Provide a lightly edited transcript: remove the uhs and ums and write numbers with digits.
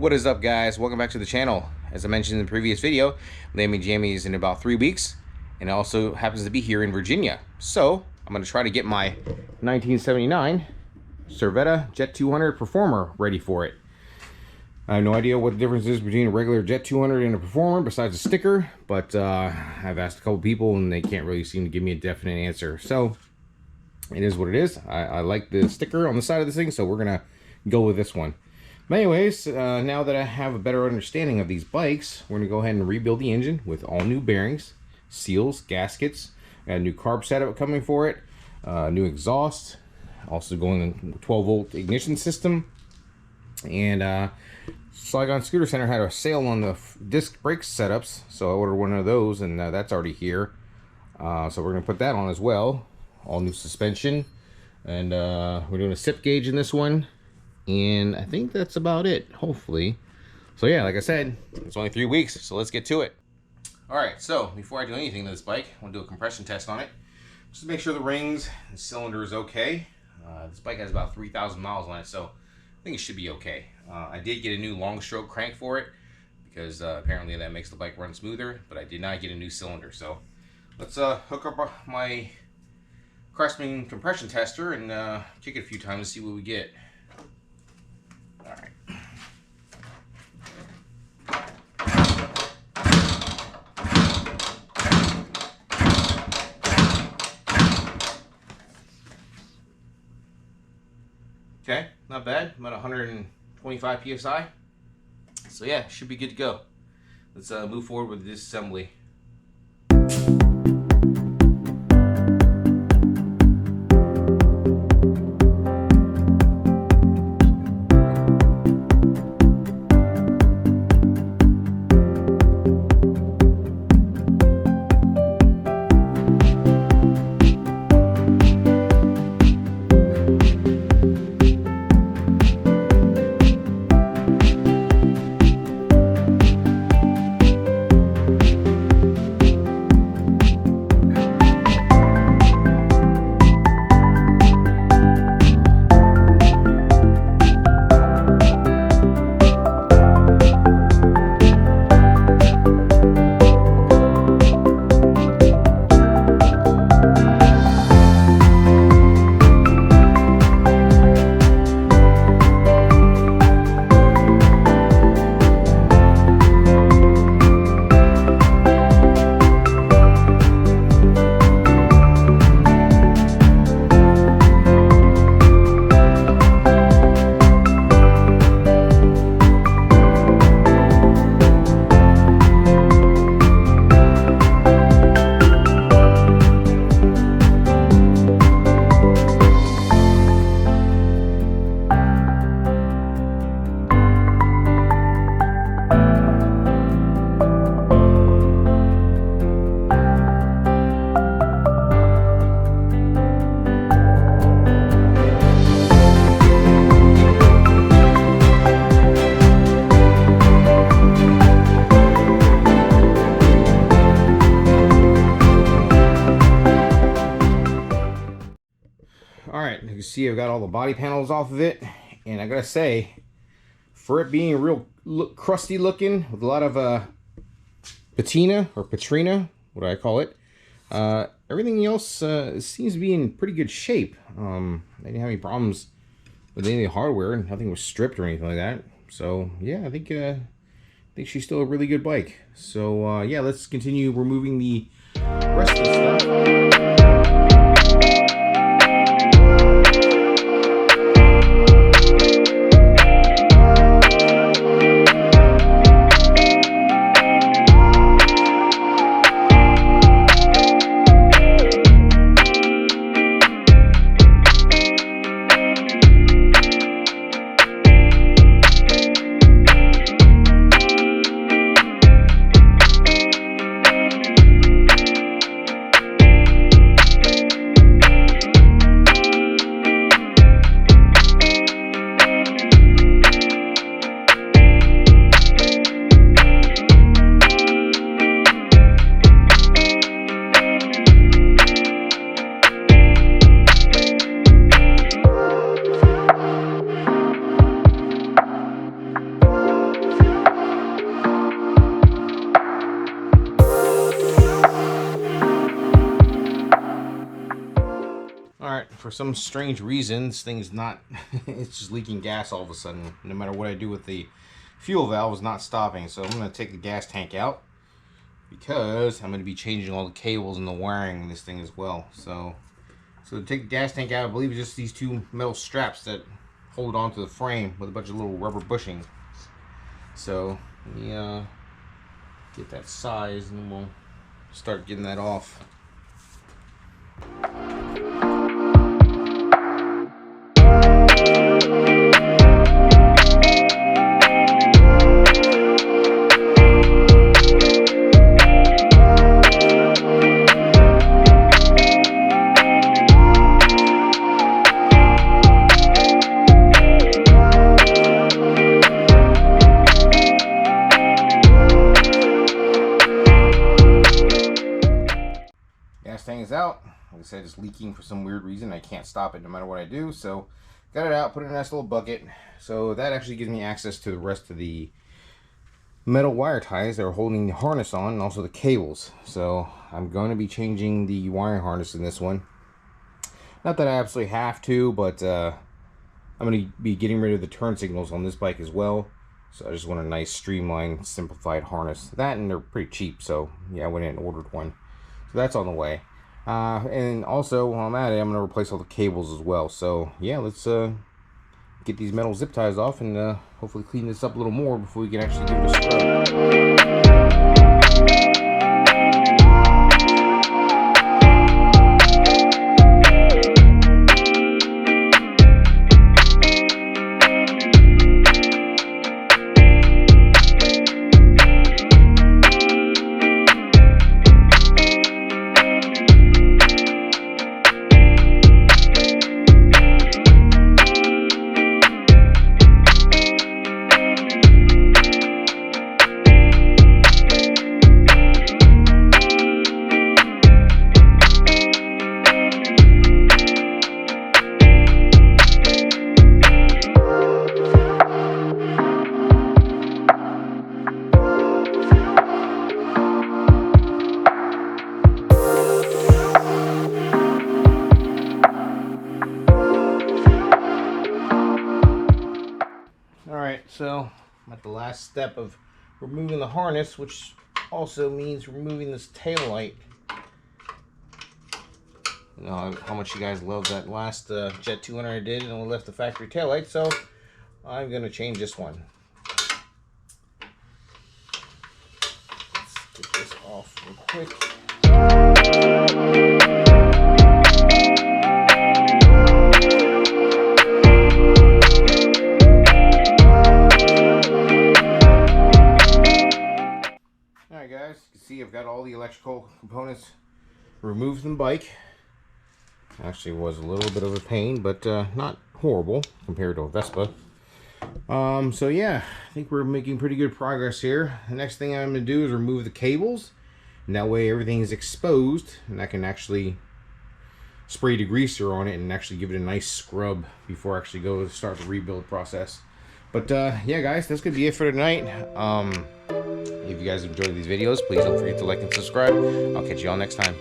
What is up, guys? Welcome back to the channel. As I mentioned in the previous video, Lammy Jammy is in about 3 weeks, and it also happens to be here in Virginia. So I'm going to try to get my 1979 Serveta Jet 200 Performer ready for it. I have no idea what the difference is between a regular Jet 200 and a Performer besides a sticker, but I've asked a couple people and they can't really seem to give me a definite answer. So it is what it is. I like the sticker on the side of this thing, so we're going to go with this one. But anyways, now that I have a better understanding of these bikes, we're going to go ahead and rebuild the engine with all new bearings, seals, gaskets, got a new carb setup coming for it, new exhaust, also going 12-volt ignition system, and Saigon Scooter Center had a sale on the disc brake setups, so I ordered one of those, and that's already here. So we're going to put that on as well. All new suspension, and we're doing a sip gauge in this one. And I think that's about it, hopefully. So yeah, like I said, it's only 3 weeks, so let's get to it. Alright, so before I do anything to this bike, I want to do a compression test on it. Just to make sure the rings and cylinder is okay. This bike has about 3,000 miles on it, so I think it should be okay. I did get a new long stroke crank for it, because apparently that makes the bike run smoother, but I did not get a new cylinder. So let's hook up my Craftsman compression tester and kick it a few times to see what we get. Alright. Okay, not bad. About 125 psi. So yeah, should be good to go. Let's move forward with this assembly. Alright, you can see I've got all the body panels off of it, and I gotta say, for it being real crusty looking with a lot of patina or patrina, what do I call it, everything else seems to be in pretty good shape. I didn't have any problems with any of the hardware, and nothing was stripped or anything like that. So yeah, I think she's still a really good bike. So yeah, let's continue removing the rest of the stuff. Alright, for some strange reason, this thing's not, it's just leaking gas all of a sudden. No matter what I do with the fuel valve, it's not stopping. So I'm going to take the gas tank out because I'm going to be changing all the cables and the wiring in this thing as well. So to take the gas tank out, I believe it's just these two metal straps that hold on to the frame with a bunch of little rubber bushings. So let me get that size and we'll start getting that off. Gas tank is out. Like I said, it's leaking for some weird reason. I can't stop it no matter what I do. So got it out, put it in a nice little bucket. So that actually gives me access to the rest of the metal wire ties that are holding the harness on, and also the cables. So I'm going to be changing the wiring harness in this one. Not that I absolutely have to, but I'm going to be getting rid of the turn signals on this bike as well. So I just want a nice streamlined, simplified harness. That, and they're pretty cheap, so yeah, I went in and ordered one. So that's on the way. And also, while I'm at it, I'm going to replace all the cables as well. So yeah, let's get these metal zip ties off and hopefully clean this up a little more before we can actually give it a scrub. Alright, so I'm at the last step of removing the harness, which also means removing this tail light. You know how much you guys love that last Jet 200 I did, and only left the factory tail light, so I'm going to change this one. Let's get this off real quick. Alright guys, you can see I've got all the electrical components removed from the bike. Actually was a little bit of a pain, but not horrible compared to a Vespa. So yeah, I think we're making pretty good progress here. The next thing I'm going to do is remove the cables, and that way everything is exposed, and I can actually spray degreaser on it and actually give it a nice scrub before I actually go to start the rebuild process. But yeah guys, that's going to be it for tonight. If you guys enjoyed these videos, please don't forget to like and subscribe. I'll catch you all next time.